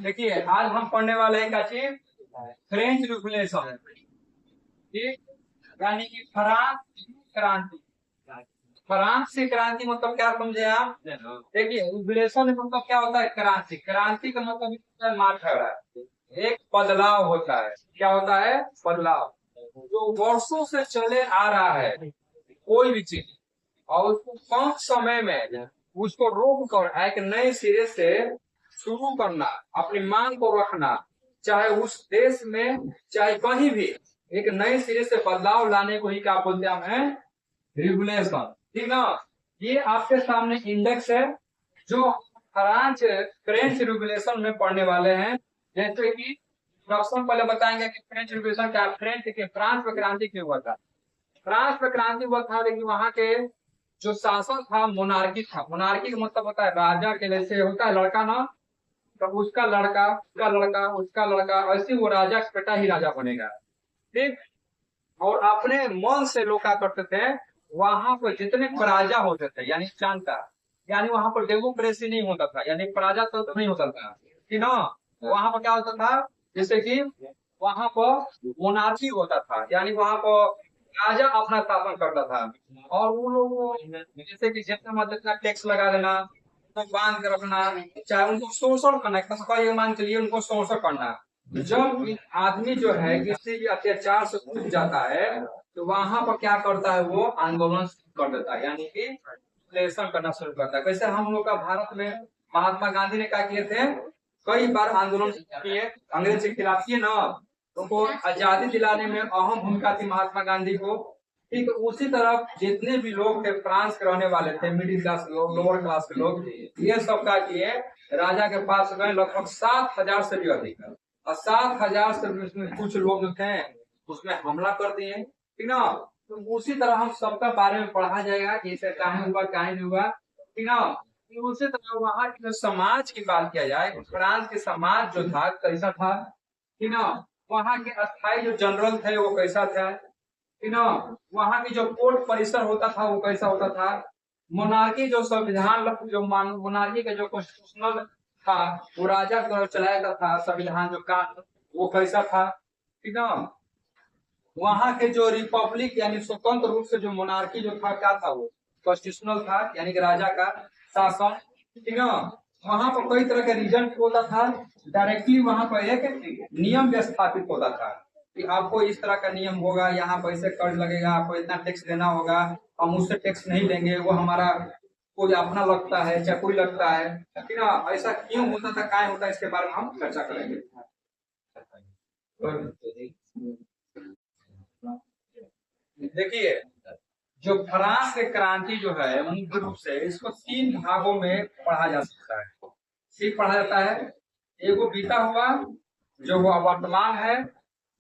देखिए आज हम पढ़ने वाले हैं क्या चीज, फ्रेंच रिवोल्यूशन, ठीक, यानी कि फ्रांस क्रांति। फ्रांस की क्रांति मतलब क्या समझे आप? देखिए रिवोल्यूशन मतलब क्या होता है? क्रांति। क्रांति का मतलब होता है मार्च हो रहा है, एक बदलाव होता है। क्या होता है? बदलाव, जो वर्षों से चले आ रहा है कोई भी चीज, और उसको कम समय में उसको रोक कर एक नए सिरे से शुरू करना, अपनी मांग को रखना, चाहे उस देश में चाहे कहीं भी, एक नए सिरे से बदलाव लाने को ही क्या बोलते हैं? रिवोल्यूशन, ठीक ना। ये आपके सामने इंडेक्स है जो फ्रांस फ्रेंच रिवोल्यूशन में पढ़ने वाले हैं। जैसे कि सबसे पहले बताएंगे कि फ्रेंच रिवोल्यूशन क्या, फ्रेंच के फ्रांस में क्रांति क्यों हुआ था। फ्रांस में क्रांति हुआ था लेकिन वहां के जो शासक था मोनार्की था। मोनार्की का मतलब होता है राजा के जैसे होता है लड़का ना, तो उसका लड़का, उसका लड़का, उसका लड़का, ऐसे वो राजा का बेटा ही राजा बनेगा, ठीक। और अपने मन से लोग क्या करते थे, वहां पर जितने प्रजा होते थे यानी जनता, यानी वहां पर डेमोक्रेसी नहीं होता था, यानी प्रजा तो नहीं होता था कि ना। वहां पर क्या होता था, जैसे कि वहां पर मोनार्की होता था, यानी वहां पर राजा अपना शासन करता था। और वो लोग जैसे कि जितना मतलब जितना टैक्स लगा देना, तो बांध कर रखना, चाहे उनको शोषण करना, ये मान के लिए उनको शोषण करना। जब आदमी जो है किसी भी अत्याचार से उठ जाता है तो वहां पर क्या करता है, वो आंदोलन कर देता है, यानी कि विश्लेषण करना शुरू करता है। कैसे हम लोग का भारत में महात्मा गांधी ने क्या किए थे, कई बार आंदोलन किए, अंग्रेज के खिलाफ किए ना, उनको आजादी दिलाने में अहम भूमिका थी महात्मा गांधी को। ठीक उसी तरह जितने भी लोग थे फ्रांस के रहने वाले थे, मिडिल क्लास लोग, लोअर क्लास के लोग, ये सब क्या किए, राजा के पास गए, लगभग 7,000 से भी अधिक, और 7,000 से उसमें कुछ लोग जो थे उसमें हमला कर दिए, ठीक ना। तो उसी तरह हम सबका बारे में पढ़ा जाएगा कि इसे काहे हुआ काहे नहीं हुआ, ठीक ना। उसी तरह वहां के समाज की बात किया जाए, फ्रांस के समाज जो था कैसा था, ठीक ना। वहां के अस्थायी जो जनरल थे वो कैसा था, ठीक ना। वहां की जो कोर्ट परिसर होता था वो कैसा होता था। मोनार्की जो संविधान, जो मोनार्की का जो कॉन्स्टिट्यूशनल था, वो राजा द्वारा चलाया जाता था संविधान, जो कानून वो कैसा था, ठीक ना। वहां के जो रिपब्लिक यानी स्वतंत्र रूप से जो मोनार्की जो था, क्या था, वो कॉन्स्टिट्यूशनल था, यानी कि राजा का शासन, ठीक ना। वहां पर कई तरह के रीजन होता था, डायरेक्टली वहां पर एक नियम स्थापित होता था कि आपको इस तरह का नियम होगा, यहाँ पैसे कर्ज लगेगा, आपको इतना टैक्स देना होगा, हम उससे टैक्स नहीं लेंगे, वो हमारा कोई अपना लगता है चाहे कोई लगता है, ठीक ना। ऐसा क्यों होता था, क्या होता है, इसके बारे में हम चर्चा करेंगे। देखिए जो फ्रांस की क्रांति जो है मुख्य रूप से इसको 3 भागों में पढ़ा जा सकता है, ठीक पढ़ा जाता है। एगो बीता हुआ जो वो वर्तमान है,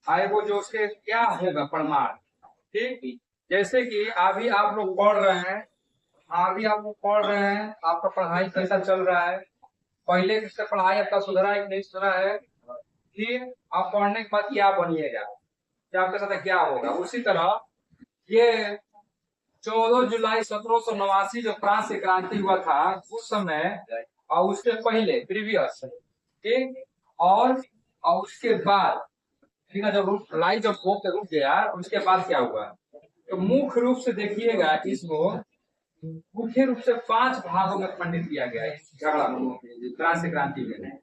और वो जो उसके क्या होगा प्रमाण, ठीक। जैसे कि अभी आप लोग पढ़ रहे हैं, आपका पढ़ाई कैसा चल रहा है, पहले से पढ़ाई आपका सुधरा है कि नहीं सुधरा है, फिर आप पढ़ने के बाद क्या बनिएगा, क्या आपके साथ क्या होगा। उसी तरह ये 14 जुलाई 1789 जो फ्रांस से क्रांति हुआ था उस समय, और उसके पहले प्रीवियस, ठीक, और उसके बाद, ठीक है, जब लाई जब रुक गया उसके बाद क्या हुआ। तो मुख्य रूप से देखिएगा इसको मुख्य रूप से 5 भागों में खंडित किया गया है झगड़ा फ्रांस से क्रांति में।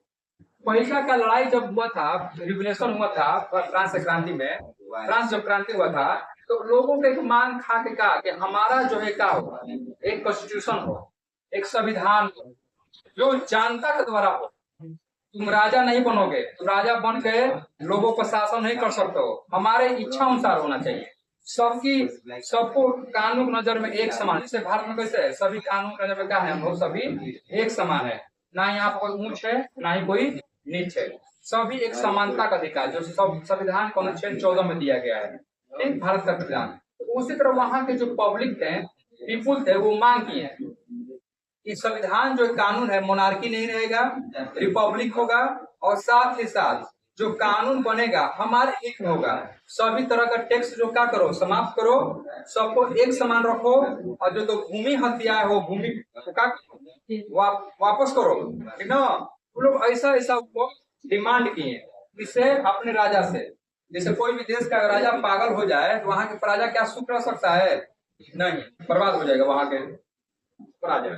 पहला का लड़ाई जब हुआ था, रिवोल्यूशन हुआ था फ्रांस से क्रांति में, फ्रांस जब क्रांति हुआ था तो लोगों के एक मांग खा के कहा कि हमारा जो है क्या हो, एक कॉन्स्टिट्यूशन हो, एक संविधान हो जो जनता के द्वारा हो। तुम राजा नहीं बनोगे, तुम राजा बन के लोगों पर शासन नहीं कर सकते हो, हमारे इच्छा अनुसार होना चाहिए। सबकी सबको कानून नजर में एक समान, जैसे भारत में कैसे है, सभी कानून नजर में क्या है, हम लोग सभी एक समान है, ना यहाँ पर कोई ऊंच है ना ही कोई नीच है, सभी एक समानता का अधिकार जो सब संविधान का अनुच्छेद 14 में दिया गया है, ठीक, भारत का संविधान। उसी तरह वहां के जो पब्लिक थे, पीपुल थे, वो मांग किए कि संविधान जो कानून है, मोनार्की नहीं रहेगा, रिपब्लिक होगा, और साथ ही साथ जो कानून बनेगा हमारे हित में होगा। सभी तरह का टैक्स जो क्या करो, समाप्त करो, सबको एक समान रखो, और जो तो भूमि हत्या है वो भूमि वापस करो, ठीक ना। वो लोग ऐसा डिमांड किए किससे? अपने राजा से। जैसे कोई भी देश का राजा पागल हो जाए तो वहां के प्रजा क्या सुख रह सकता है? नहीं, बर्बाद हो जाएगा वहां के प्रजा,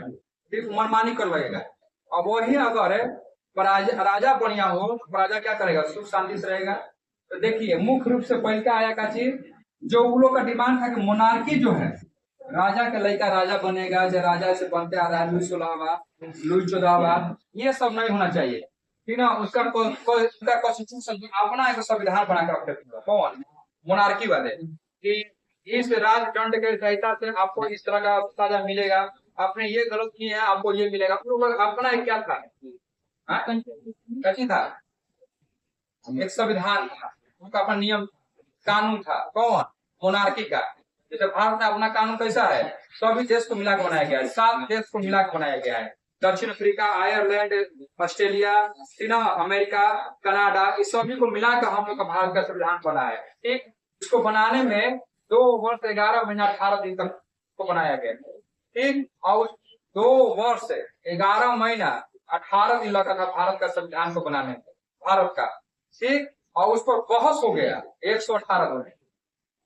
सिर्फ मनमानी कर लगेगा। अब वही अगर राजा बढ़िया हो तो प्रजा क्या करेगा? सुख शांति से रहेगा। तो देखिए मुख्य रूप से पहले क्या आया का चीज, जो उन लोग का डिमांड था कि मोनार्की जो है, राजा का लड़का राजा बनेगा, जो राजा से बनते आ रहा है लुई 14वां, ये सब नहीं होना चाहिए। ठीक ना? उसका कॉन्स्टिट्यूशन अपना एक संविधान बना कर रखते थे। कौन? मोनार्की वाले, कि इस राजदंड के सहायता से आपको इस तरह का सजा मिलेगा, आपने ये गलत किए हैं आपको ये मिलेगा। अपना एक क्या था? कैसी था? एक संविधान था, उनका अपना नियम कानून था। कौन? मोनार्की का। जैसे भारत में अपना कानून कैसा है? सभी देश को मिला के बनाया गया है, 7 देश को मिला के बनाया गया है। दक्षिण Africa, Ireland, Australia, America, Canada, इस सभी को मिलाकर हम लोग का भारत का संविधान बना है। ठीक, इसको बनाने में 2 वर्ष 11 महीना 18 दिन तक को बनाया गया। ठीक, और 2 वर्ष 11 महीना 18 दिन लगा था भारत का संविधान को बनाने में, भारत का। ठीक, और उस पर बहस हो गया 118 दिन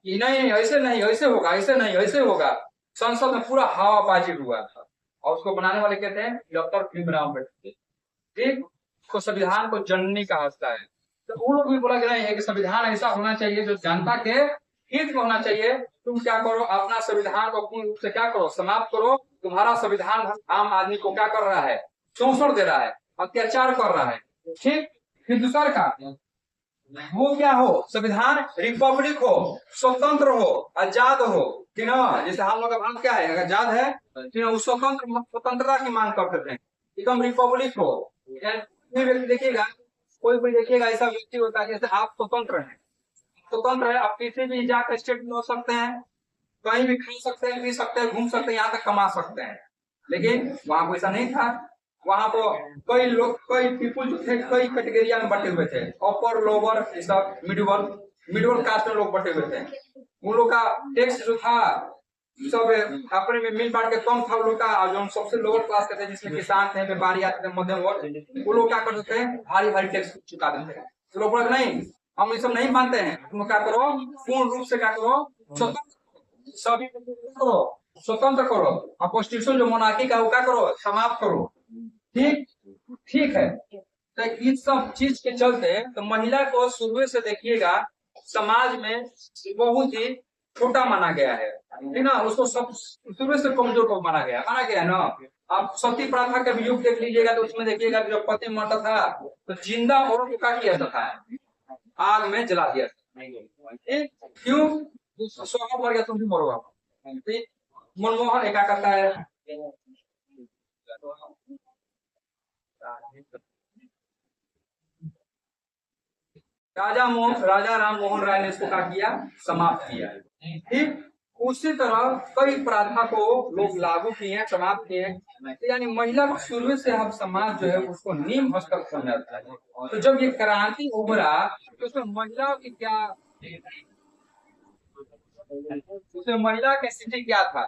कि नहीं ऐसे नहीं ऐसे होगा, ऐसे नहीं ऐसे होगा। संसद में पूरा हवाबाजी हुआ था। और उसको बनाने वाले कहते हैं डॉक्टर भीमराव अम्बेडकर। ठीक, उसको संविधान को जननी कहा जाता है। तो उन लोग भी बोला गया है कि संविधान ऐसा होना चाहिए जो जनता के हित में होना चाहिए। तुम क्या करो, अपना संविधान को पूर्ण रूप से क्या करो? समाप्त करो। तुम्हारा संविधान आम आदमी को क्या कर रहा है? शोषण दे रहा है, अत्याचार कर रहा है। ठीक, फिर दूसरा का वो क्या हो? संविधान रिपब्लिक हो, स्वतंत्र हो, आजाद हो। कि ना, जैसे हम लोग का भाग क्या है? अगर आजाद है तो स्वतंत्रता की मांग करते थे, एकदम रिपब्लिक हो। व्यक्ति देखिएगा, कोई भी देखिएगा ऐसा व्यक्ति होता है जैसे आप स्वतंत्र हैं, स्वतंत्र है, आप किसी भी जाकर स्टेट में हो सकते हैं, कहीं भी खा सकते हैं, पी सकते हैं, घूम सकते हैं, यहाँ तक कमा सकते हैं। लेकिन वहां को ऐसा नहीं था। वहां तो कई लोग, कई पीपुल जो थे, कई कैटेगरिया में बटे हुए थे, अपर लोअर, सब मिडिवल कास्ट में लोग बटे हुए थे। उन लोग का टैक्स जो था सब अपने में मिल बांट के कम था उन लोग का। और जो सबसे लोअर क्लास के थे, जिसमें किसान थे, व्यापारी आते थे, मध्यम वर्ग, वो लोग क्या करते थे? भारी भारी टैक्स चुका देते थे। तो लोग बोले नहीं, हम ये सब नहीं मानते हैं, तुम क्या करो? पूर्ण रूप से क्या करो? स्वतंत्र, सभी करो, स्वतंत्र करो। और कॉन्स्टिट्यूशन जो मोनार्की का वो क्या करो? समाप्त करो। ठीक, ठीक है। तो इस सब चीज के चलते तो महिला को शुरू से देखिएगा समाज में बहुत ही छोटा माना गया है ना, उसको सब शुरू से कमजोर को माना गया ना। आप सती प्रथा का भी युग देख लीजिएगा तो उसमें देखिएगा जब पति मरता था तो जिंदा औरत को क्या किया था? आग में जला दिया था। क्यों? स्वभाव मर गया, तुम भी मरोगा। मनमोहन क्या करता है? राजा राम मोहन राय ने इसको क्या किया? समाप्त किया। ठीक, उसी तरह कई प्रथा को लोग लागू किए, समाप्त किए। यानी महिला को शुरू से हम समाज जो है उसको निम्न हस्तक समझता है। तो जब ये क्रांति उभरा तो उसमें महिला की क्या, उसमें महिला की स्थिति क्या था,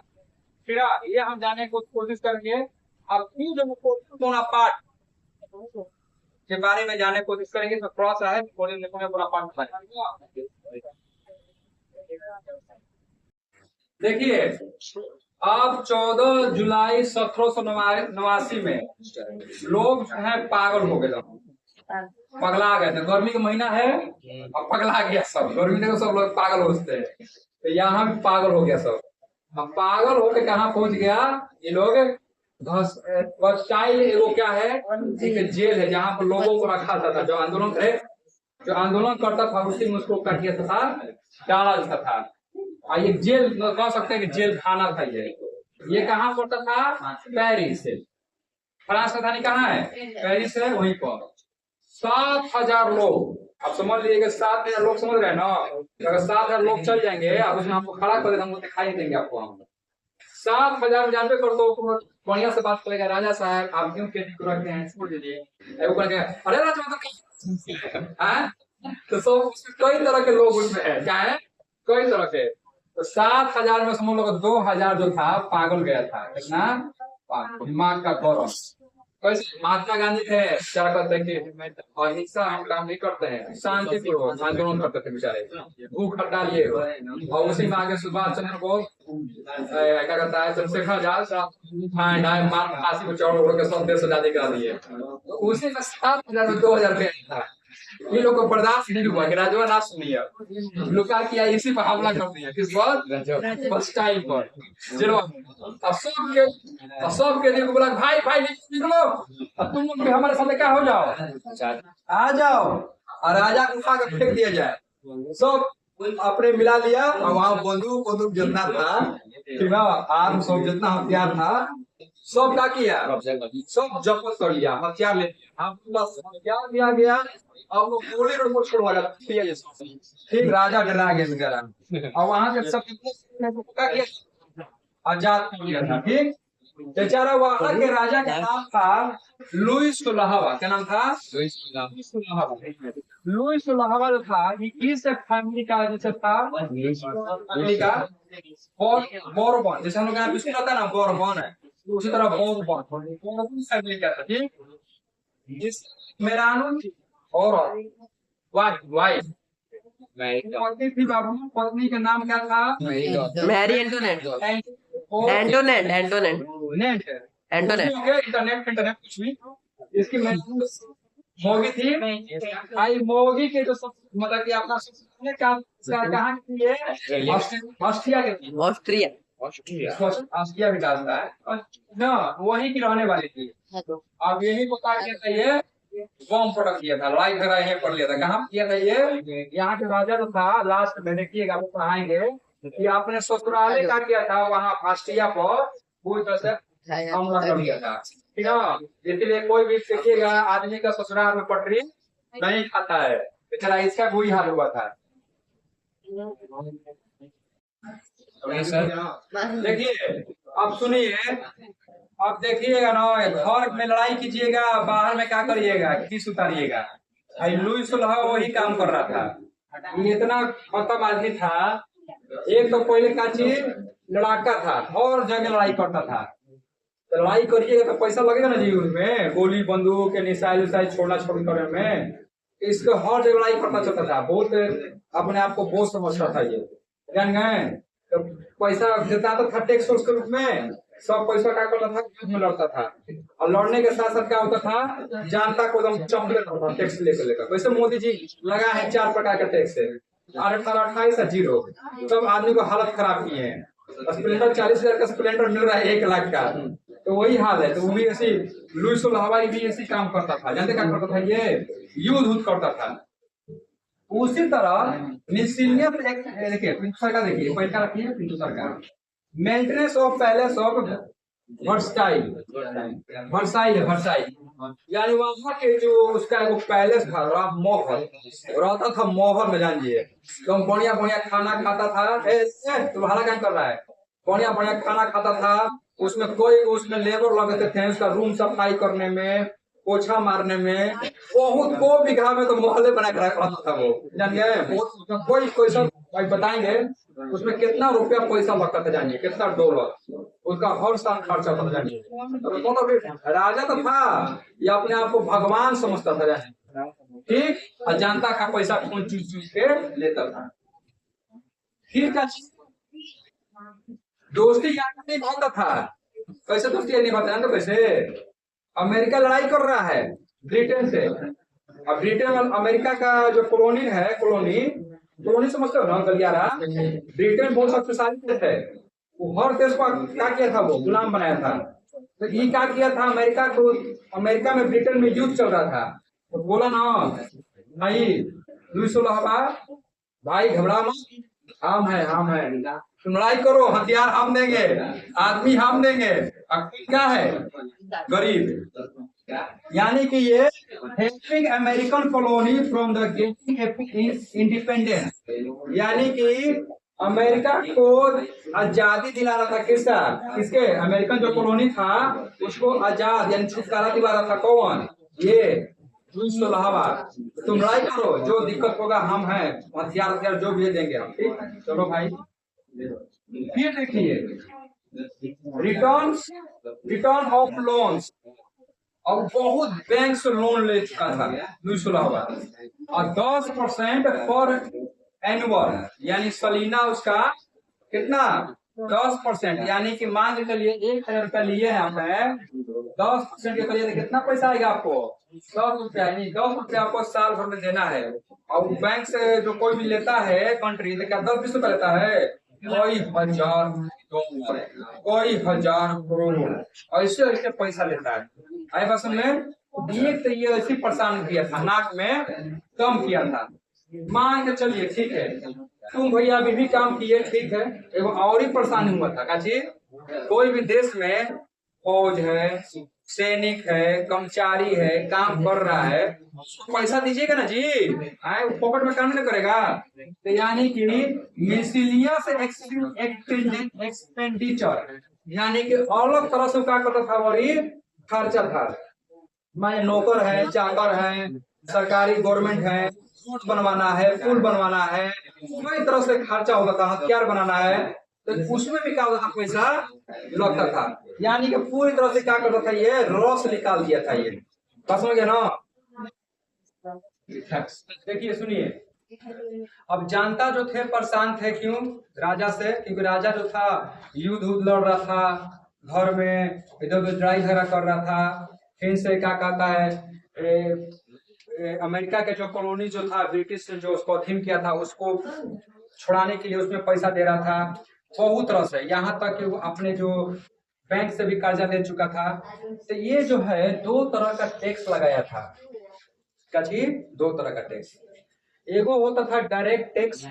फिर ये हम जानने को कोशिश करेंगे। अब पूरा पाठ के बारे में जानने की कोशिश करेंगे। तो थोड़ा सा है पूरा पाठ देखिए। अब 14 जुलाई 1789 में लोग जो है पागल हो गए, पगला गए थे। गर्मी का महीना है अब पगला गया सब, गर्मी देखो सब लोग पागल होते हैं। तो यहाँ भी पागल हो गया सब। अब पागल होके कहाँ पहुंच गया ये लोग? वर्साइल वो क्या है? एक जेल है जहाँ पर लोगों को रखा जाता था। जो आंदोलन करता था उसी में उसको कर दिया था, डाला जाता था। और ये जेल कह सकते हैं कि जेल खाना था। ये कहाँ पड़ता था? पेरिस से। फ्रांस राजधानी कहाँ है? पेरिस है, वहीं पर 7,000 लोग। आप समझ लीजिए 7,000 लोग, समझ रहे हैं ना? अगर 7,000 लोग चल जाएंगे आप उसमें आपको खड़ा कर देंगे, हम दिखाई देंगे आपको। हम 7,000 जानते कर दो, बढ़िया से बात करेगा, राजा साहब आप क्यों खेती को रखते हैं, छोड़ दीजिए। अरे राजा तो सब कई तरह के लोग उसमें है, क्या है? कई तरह के। तो 7,000 में समझ लो 2,000 जो था पागल गया था। कितना? दिमाग का गौरव। वैसे महात्मा गांधी थे, क्या करते थे कि अहिंसा हम काम नहीं करते हैं, शांति पूर्वक आंदोलन करते थे बेचारे, भूख हड़ताल ये। और उसी में आगे सुभाष चंद्र बोस क्या कहता है, चंद्रशेखर आजाद मार फांसी पर चढ़ उड़ के सब देश आजादी करा दिए। तो उसी में 7,000 2,000 पे था। ये लोग को बर्दाश्त नहीं हुआ कि राजवा ना सुनिए, लुका किया, इसी पर हमला कर दिया, किस पर फर्स्ट टाइम पर जिलो। अब सबके लिए बोला भाई भाई निकलो, अब तुम लोग भी हमारे साथ क्या हो जाओ, आ जाओ, और राजा को उठा कर फेंक दिया जाए। सब अपने मिला लिया, और वहां बंदूक जितना था, ठीक है, आर्म सब जितना हथियार था, सब क्या किया, सब जब्त कर लिया, हथियार ले लिया। हाँ, बस हथियार दिया गया, अब लोग गोली रोड छोड़वा दिया, ठीक, राजा डरा गया बेचारा। और वहां के सब क्या किया, आजाद कर दिया था, ठीक। बेचारा वहां के राजा का नाम था लुईस सुलाहवा। क्या नाम था? लुईस सुलाहवा। लुईस सुलाहवा जो था, इस फैमिली का जैसे था, फैमिली का बोरबन, जैसे हम लोग यहाँ बिस्कुट आता है ना, बोरबन है, उसी तरह बोरबन फैमिली का था, ठीक। इस मेरानो और वाइफ पत्नी थी, बाबू पत्नी का नाम क्या था? Mary Antoinette. Antoinette Antoinette Antoinette internet कुछ भी। इसकी मोगी थी। आई मोगी के जो मतलब कि अपना कहाँ की है, ऑस्ट्रिया के थी। ऑस्ट्रिया ऑस्ट्रिया भी डालता है ना, वही की रहने वाली थी। अब यही बता किया था, ये बम पटक दिया था, लड़ाई झगड़ा यहीं पर लिया था। कहाँ किया था ये? यहाँ के राजा जो था, लास्ट में देखिएगा, वो पढ़ाएंगे कि आपने ससुराले का किया था, वहाँ ऑस्ट्रिया पर पूरी तरह से हमला कर दिया था, ठीक है। इसलिए कोई भी देखिएगा, आदमी का ससुराल में पटरी नहीं खाता है, बेचारा इसका बुरी हाल हुआ था। देखिए, अब सुनिए, अब देखिएगा ना, घर में लड़ाई कीजिएगा, बाहर में क्या करिएगा, किस उतारिएगा। लुईस सुलाहवा वही काम कर रहा था। ये इतना खतरनाक आदमी था। एक तो पहले का चीज लड़ाका था, और जगह लड़ाई करता था। तो लड़ाई करिएगा तो पैसा लगेगा ना जी, उसमें गोली बंदूक के मिसाइल उसाइल छोड़ना छोड़ करने में। इसको हर जगह लड़ाई करता चलता था, बहुत अपने आप को बहुत समझता था ये, जान गए। तो पैसा देता तो था टैक्स के रूप में, सब पैसा क्या करता था, युद्ध में लड़ता था। और लड़ने के साथ साथ क्या होता था, जनता को एकदम चौंकले करता था टैक्स लेकर। वैसे मोदी जी लगा है 4 प्रकार का टैक्स है, 28 और 0, सब आदमी को हालत खराब किए हैं। स्प्लेंडर 40,000 का स्प्लेंडर मिल रहा है 1 लाख का, तो वही हाल है। तो वो भी ऐसी लुईस सुलाहवा भी ऐसी काम करता था। जानते क्या करता था ये? युद्ध करता था। उसी तरह मिसलिनियस देखिए, पिंटू सरकार, देखिए पैसा रखिए, पिंटू सरकार, maintenance of palace of Versailles, यानी वहां के जो उसका एक पैलेस था, महल रहता था, महल में जानिए, तो बढ़िया बढ़िया खाना खाता था। तुम्हारा क्या कर रहा है? बढ़िया बढ़िया खाना खाता था। उसमें कोई उसमें लेबर लगते थे, उसका रूम सफाई करने में, पोछा मारने में, बहुत को बीघा में तो मोहल्ले बना कर रखा था वो, जानिए। बहुत कोई कोई सब भाई बताएंगे उसमें कितना रुपया पैसा लगता था, जानिए कितना डॉलर उसका हर साल खर्चा होता था, जानिए। तो राजा तो था, ये अपने आप को भगवान समझता था, जानिए, ठीक। और जनता का पैसा खून चूस चूस के लेता था, ठीक है। दोस्ती यार नहीं भागता था। कैसे दोस्ती नहीं भागता जानते? कैसे? अमेरिका लड़ाई कर रहा है ब्रिटेन से। अब ब्रिटेन अमेरिका का जो कॉलोनी है, कॉलोनी समझते हो ना, गलियारा। ब्रिटेन बहुत शक्तिशाली देश है, वो हर देश को क्या किया था, वो गुलाम बनाया था। तो ये क्या किया था, अमेरिका को, अमेरिका में ब्रिटेन में युद्ध चल रहा था, तो बोला ना भाई लुईस सुलाहवा, भाई घबरा मत, हम है, लड़ाई करो, हथियार हम देंगे, आदमी हम देंगे, क्या है गरीब। यानी कि ये helping American colony from the getting independence, यानी कि अमेरिका को आजादी दिला रहा था। किसके? अमेरिकन जो कॉलोनी था उसको आजाद यानी छुटकारा दिला रहा था। कौन? ये लुईस सुलाहवा। तुम लड़ाई करो, जो दिक्कत होगा हम हैं, हथियार जो भी देंगे हम, ठीक। चलो भाई, फिर देखिए रिटर्न ऑफ लोन्स। और बहुत बैंक से लोन ले चुका था लुइस सोलावा, और 10% पर एनुअल यानी सालीना उसका कितना 10%, यानी कि मान के चलिए 1,000 रुपया लिए हैं हमें, 10% के करिए कितना पैसा आएगा आपको 10 रुपया, यानी 10 रुपया आपको साल भर में देना है। और बैंक से जो कोई भी लेता है कंट्री तो क्या 10-20 रुपया लेता है, कोई हजार कोई हजार करोड़ ऐसे ऐसे पैसा लेता है। आई बस में एक तो ये ऐसी परेशान किया था, नाक में कम किया था। मान के चलिए ठीक है, तुम भैया अभी भी काम किए ठीक है, एगो और ही परेशानी हुआ था काची, कोई भी देश में फौज है, सैनिक है, कर्मचारी है, काम कर रहा है, पैसा दीजिएगा ना जी, आए पॉकेट में काम नहीं करेगा। तो यानी कि मिसलियस एक्सपेंडिचर, यानी कि अलग तरह से क्या करता था और ये खर्चा था। माने नौकर है, चाकर है, सरकारी गवर्नमेंट है, रोड बनवाना है, पुल बनवाना है, कई तरह से खर्चा होता था, हथियार बनाना है, तो उसमें भी क्या होता था पैसा लगता था। यानी कि पूरी तरह से क्या करता था ये रस निकाल दिया था ये, बस समझ गया ना। देखिए सुनिए, अब जनता जो थे परेशान थे, क्यों राजा से, क्योंकि राजा जो था युद्ध लड़ रहा था, घर में इधर उधर लड़ाई झगड़ा कर रहा था, फिर से क्या कहता है अमेरिका के जो कॉलोनी जो था ब्रिटिश जो उसको अधीन किया था उसको छुड़ाने के लिए उसमें पैसा दे रहा था बहुत तरह से, यहाँ तक कि वो अपने जो बैंक से भी कर्जा ले चुका था। तो ये जो है 2 तरह का टैक्स लगाया था, कची 2 तरह का टैक्स, एगो होता था डायरेक्ट टैक्स,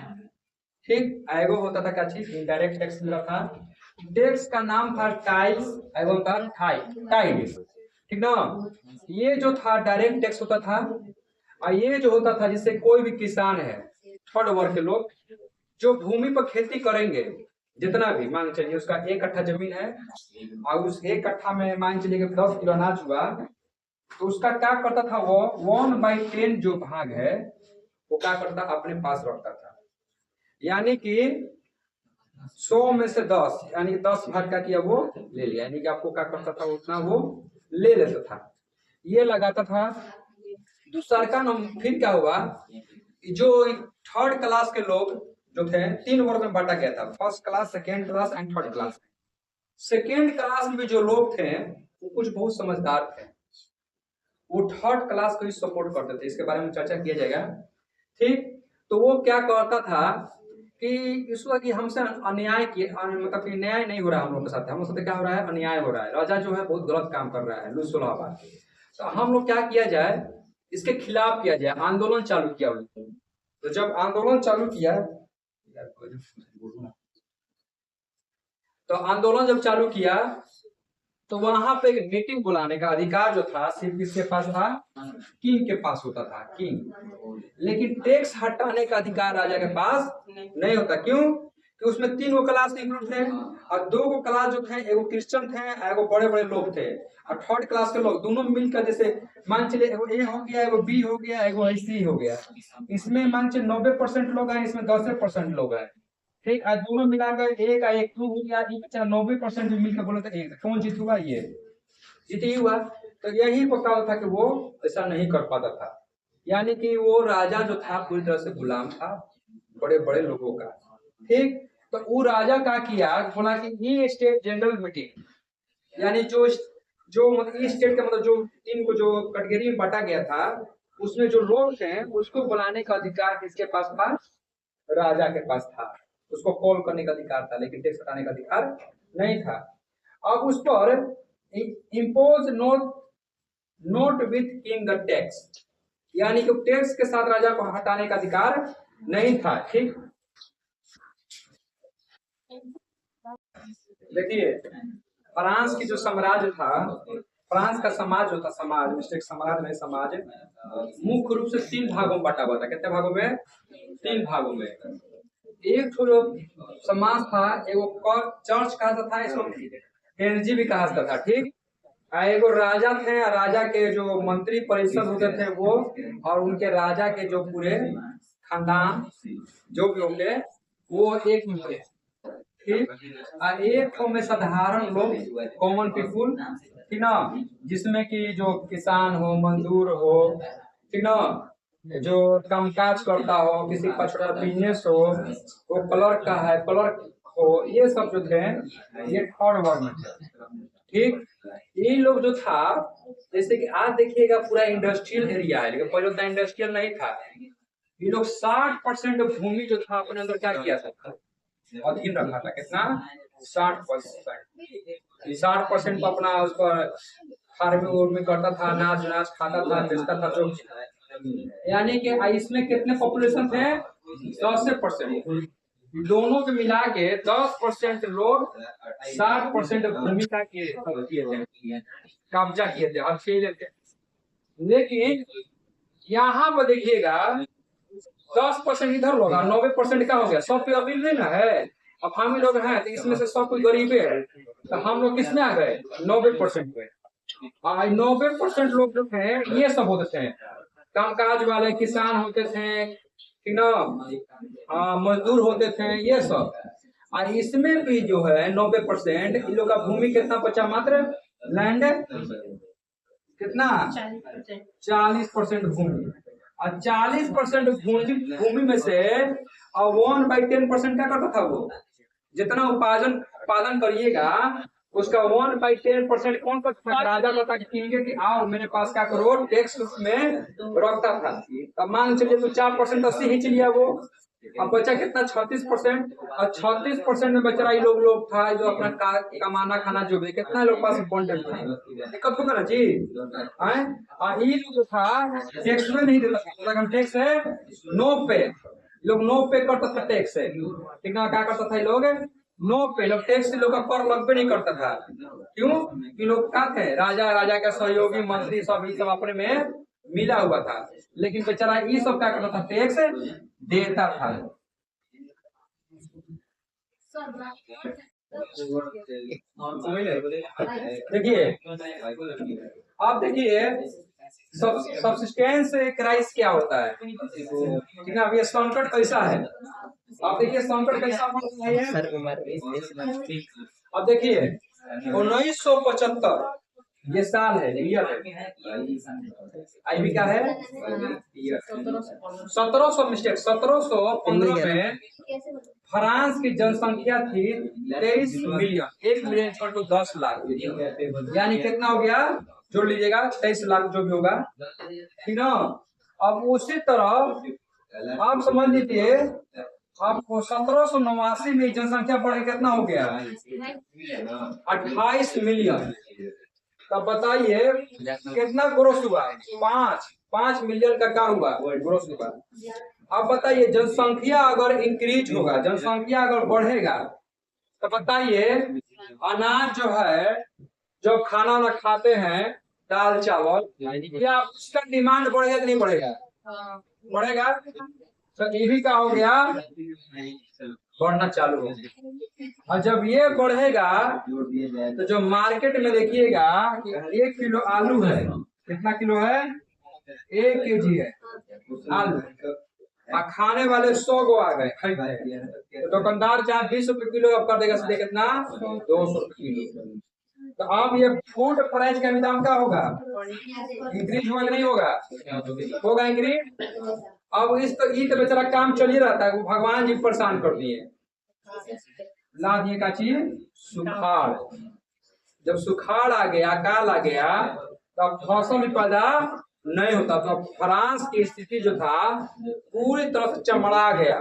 ठीक, एगो होता था कची इनडायरेक्ट टैक्स मिला था। टैक्स का नाम था टाइल्स एवं था टाइड, ठीक ना। ये जो था डायरेक्ट टैक्स होता था, और ये जो होता था जिससे कोई भी किसान है, थर्ड वर्ग के लोग जो भूमि पर खेती करेंगे, जितना भी मान चलिए उसका 1 कट्ठा जमीन है और उस 1 कट्ठा में मान चलिए कि 10 किलो अनाज हुआ, तो उसका क्या करता था वो 1/10 जो भाग है वो क्या करता अपने पास रखता था, यानी कि 100 में से 10 यानी कि 10 भाग का किया वो ले लिया, यानी कि आपको क्या करता था उतना वो ले लेता था, ये लगाता था। दूसरा का नाम फिर क्या हुआ, जो 3rd क्लास के लोग जो थे 3 वर्ग में बांटा गया था, 1st class, 2nd class and 3rd class. 2nd class में भी जो लोग थे वो कुछ बहुत समझदार थे, वो 3rd क्लास को ही सपोर्ट करते थे, इसके बारे में चर्चा किया जाएगा, ठीक। तो वो क्या करता था कि इसको कि हमसे अन्याय किया, मतलब कि न्याय नहीं हो रहा है हम लोग के साथ, हम लोग साथ क्या हो रहा है अन्याय हो रहा है, राजा जो है बहुत गलत काम कर रहा है लुइस सोलावा, तो हम लोग क्या किया जाए इसके खिलाफ किया जाए, आंदोलन चालू किया। तो जब आंदोलन चालू किया, तो आंदोलन जब चालू किया तो वहां पे मीटिंग बुलाने का अधिकार जो था सिर्फ किसके पास था, किंग के पास होता था, किंग। लेकिन टैक्स हटाने का अधिकार राजा के पास नहीं होता, क्यों कि उसमें 3 गो क्लास इंक्लूड थे, और 2 गो क्लास जो थे एगो क्रिश्चियन थे, एगो बड़े बड़े लोग थे, और 3rd क्लास के लोग दोनों मिलकर, जैसे मान चलिए एगो ए हो गया, एगो बी हो गया, एगो सी हो गया, इसमें मान चलिए 90% लोग हैं, इसमें 10% लोग हैं, ठीक। आज दोनों मिलाकर एक आ एक टू हो गया, 90% भी मिलकर बोले तो एक, कौन जीत हुआ, ये जीत ही हुआ। तो यही पता था कि वो ऐसा नहीं कर पाता था, यानी कि वो राजा जो था पूरी तरह से गुलाम था बड़े बड़े लोगों का, ठीक। तो वो राजा का किया, बोला कि ये स्टेट जनरल मीटिंग, यानी जो जो मतलब इस स्टेट का मतलब जो 3 को जो कैटेगरी में बांटा गया था उसमें जो लोग थे उसको बुलाने का अधिकार किसके पास था, राजा के पास था, उसको कॉल करने का अधिकार था, लेकिन टैक्स हटाने का अधिकार नहीं था। अब उस पर impose note with king the tax, यानी कि टैक्स के साथ राजा को हटाने का अधिकार नहीं था, ठीक। देखिए फ्रांस की जो साम्राज्य था, फ्रांस का समाज जो था, समाज मिस्टेक समाज नहीं समाज, मुख्य रूप से 3 भागों में बांटा हुआ था। कितने भागों में, 3 भागों में। एक तो जो समाज था एगो चर्च कहा था, इसको एनर्जी भी कहा जाता था, ठीक। एगो राजा थे, राजा के जो मंत्री परिषद होते थे वो, और उनके राजा के जो पूरे खानदान जो भी होंगे वो एक में थे, ठीक। और एक में साधारण लोग, कॉमन पीपुल, ठीक ना, जिसमें कि जो किसान हो, मजदूर हो, ठीक ना, जो कामकाज करता हो, किसी का छोटा बिजनेस हो, वो क्लर्क का है, क्लर्क हो, ये सब जो थे ये थर्ड वर्ग में थे। ठीक। ये लोग जो था, जैसे कि आज देखिएगा पूरा इंडस्ट्रियल एरिया है, लेकिन पहले उतना इंडस्ट्रियल नहीं था। ये लोग 60% भूमि जो था अपने अंदर क्या किया था, अधीन रखा था। कितना? 60%। 60% को अपना उस पर फार्मिंग उर्मिंग करता था, अनाज अनाज खाता था, बेचता था। जो यानी कि इसमें कितने पॉपुलेशन थे? 10%। दोनों को मिला के 10% लोग 60% भूमि का किए थे, कब्जा किए थे, अकेले थे। लेकिन यहाँ पर देखिएगा 10% इधर होगा, 90% का हो गया। सब पे अमीर नहीं ना है, अब हम ही लोग हैं, तो इसमें से सब कोई गरीबे है। तो हम लोग किसमें आ गए? 90% पे। 90% लोग जो थे ये सब होते थे, कामकाज वाले, किसान होते थे, ठीक ना, मजदूर होते थे, ये सब। और इसमें भी जो है 90% इन लोग का भूमि कितना बचा? मात्र लैंड कितना? 40% भूमि। और 40% भूमि में से 1/10% क्या करता था वो? जितना उत्पादन करिएगा उसका 1/10% कौन करता था? राजा करता कि आओ मेरे पास क्या करो, टैक्स में रखता था। तब मान चलिए तो 4% 80 ही चलिए वो। अब बचा कितना? 36%। और 36% में बचा ये लोग था जो अपना कमाना खाना जो भी, कितना लोग पास बॉन्डेड था। दिक्कत होगा ना जी। और ये लोग जो था टैक्स में नहीं देता था, हम टैक्स है नो पे, लोग नो पे करता था टैक्स है, ठीक ना। क्या करता था ये लोग? नो पे, लोग टैक्स से लोग का कर लगभग नहीं करता था। क्यों? कि लोग क्या थे? राजा, राजा के सहयोगी मंत्री सब ये सब अपने में मिला हुआ था। लेकिन बेचारा ये सब क्या करता था? टैक्स देता था। देखिए, आप देखिए सब्सिस्टेंस क्राइस क्या होता है, ठीक है। अब ये संकट कैसा है, आप देखिए संकट कैसा पड़ता है। अब देखिए 1975 ये साल है, ईयर है। आईबी क्या है? 1700 मिस्टेक 1715 में फ्रांस की जनसंख्या थी 23 मिलियन। 1 मिलियन छोड़ तो 10 लाख, यानी कितना हो गया? जोड़ लीजिएगा 23 लाख जो भी होगा, ठीक ना। अब उसी तरह आप समझ लीजिए आपको 1789 में जनसंख्या बढ़ के कितना हो गया? 28 मिलियन। तब बताइए कितना ग्रोथ हुआ? 5 मिलियन का क्या हुआ? ग्रोथ हुआ। अब बताइए जनसंख्या अगर इंक्रीज होगा, जनसंख्या अगर बढ़ेगा, तो बताइए अनाज जो है, जो खाना ना खाते हैं, दाल चावल, क्या उसका डिमांड बढ़ेगा कि नहीं बढ़ेगा? बढ़ेगा। तो ये भी क्या हो गया? बढ़ना चालू हो। और जब ये बढ़ेगा तो जो मार्केट में देखिएगा कि 1 किलो आलू है, कितना किलो है? 1 केजी है आलू। और खाने वाले 100 गो आ गए, तो दुकानदार चाहे 20 रुपए किलो अब कर देगा, सीधे कितना? 200 रुपए किलो। तो अब ये फूड प्राइस का दाम क्या होगा? इंक्रीज होगा नहीं होगा? होगा इंक्रीज। अब इस तो ये तो बेचारा काम चल ही रहता है, वो भगवान जी परेशान कर दिए। ला दिए का चीज सुखाड़। जब सुखाड़ आ गया, अकाल आ गया, तब फसल भी पैदा नहीं होता। तो फ्रांस की स्थिति जो था पूरी तरफ चमड़ा गया।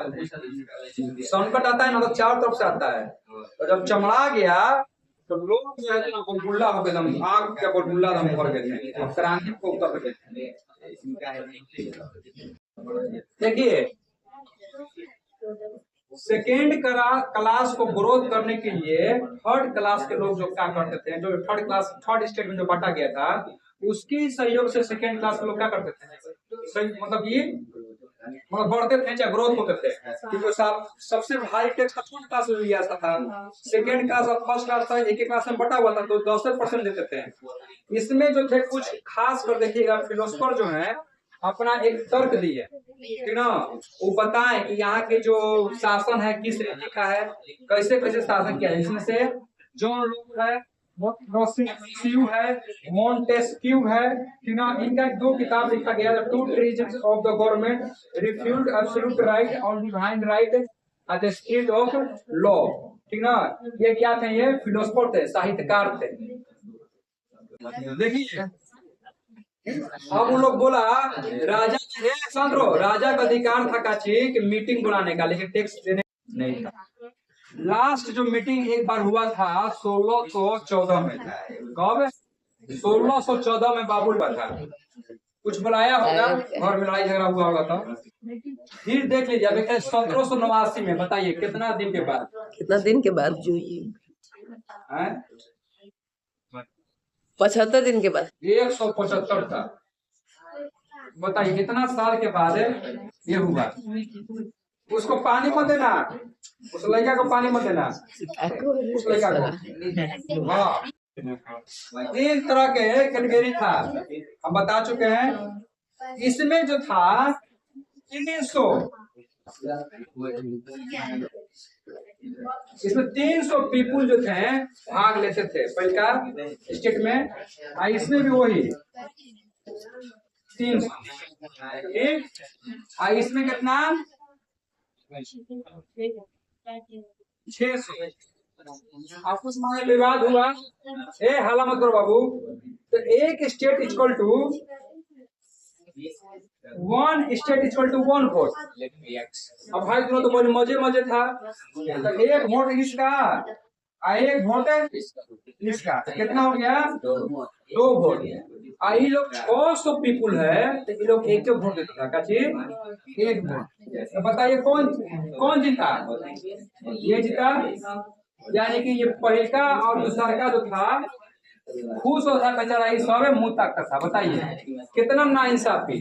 संकट आता है ना तो चारों तरफ से आता है। तो जब चमड़ा गया तो लोग जो है बुलबुल्ला हो गए, आग का बुलबुल्ला भर गए थे, क्रांति को उतर गए। देखिए सेकेंड क्लास को ग्रोथ करने के लिए थर्ड क्लास के लोग जो क्या करते थे, जो थर्ड स्टेट में जो बांटा गया था, उसकी सहयोग से सेकेंड क्लास के लोग क्या करते थे? मतलब ये मतलब बढ़ते थे, चाहे ग्रोथ होते थे। क्योंकि सबसे हाई टैक्स थर्ड क्लास में लिया था, सेकेंड क्लास और फर्स्ट क्लास था, एक क्लास में बटा हुआ था, तो 10% देते थे। इसमें जो थे कुछ खास कर देखिएगा फिलोसफर जो है, अपना एक तर्क दिए, ठीक ना। वो बताएं कि यहाँ के जो शासन है किस रीति का है, कैसे कैसे शासन किया है। इसमें से जॉन लूक है, मोंटेस्क्यू है, मोंटेस्क्यू है, ठीक ना। इनका 2 किताब लिखा गया है, two traditions of the government, refused absolute right on divine right at the state of law, ठीक ना। ये क्या थे, ये फिलोसफर थे, साहित्यकार थे। देखिए अब उन लोग बोला राजा राजा का अधिकार था काची कि मीटिंग बुलाने का, लेकिन टैक्स देने नहीं था। लास्ट जो मीटिंग एक बार हुआ था 1614 में, कब? 1614 में बाबुल हुआ था। कुछ बुलाया होगा, घर में लड़ाई झगड़ा हुआ होगा तो फिर देख लीजिए। अब 1789 में, बताइए कितना दिन के बाद, कितना दिन के बाद? जो हैं? 75 दिन के बाद। 175 था। बताइए कितना साल के बाद ये हुआ। उसको पानी मत देना, उस लड़का को पानी मत देना, उस लड़का को। वाह, 3 तरह के कैटेगरी था, हम बता चुके हैं। इसमें जो था 300, इसमें 300 पीपुल जो थे भाग लेते थे पहले का स्टेट में, और इसमें भी वही 300, और इसमें कितना 600। आपस में विवाद हुआ, हल्ला मत करो बाबू। तो एक स्टेट इक्वल टू 1 वोट। अब भाई दोनों तो मजे मजे था, तो 1 वोट इसका और 1 वोट इसका, कितना हो गया? 2 वोट। और ये लोग 600 पीपुल है, तो ये लोग 1 वोट देता था, काची 1 वोट। तो बताइए कौन जीता? ये जीता, यानी कि ये पहले का और दूसरा का जो था खुश होता बेचारा, ये सबे मुंह तक था। बताइए कितना नाइंसाफी।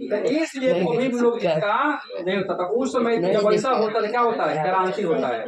तो इसलिए कोई भी लोग जिसका नहीं होता था उस समय। जब ऐसा होता है क्या होता है? क्रांति होता है।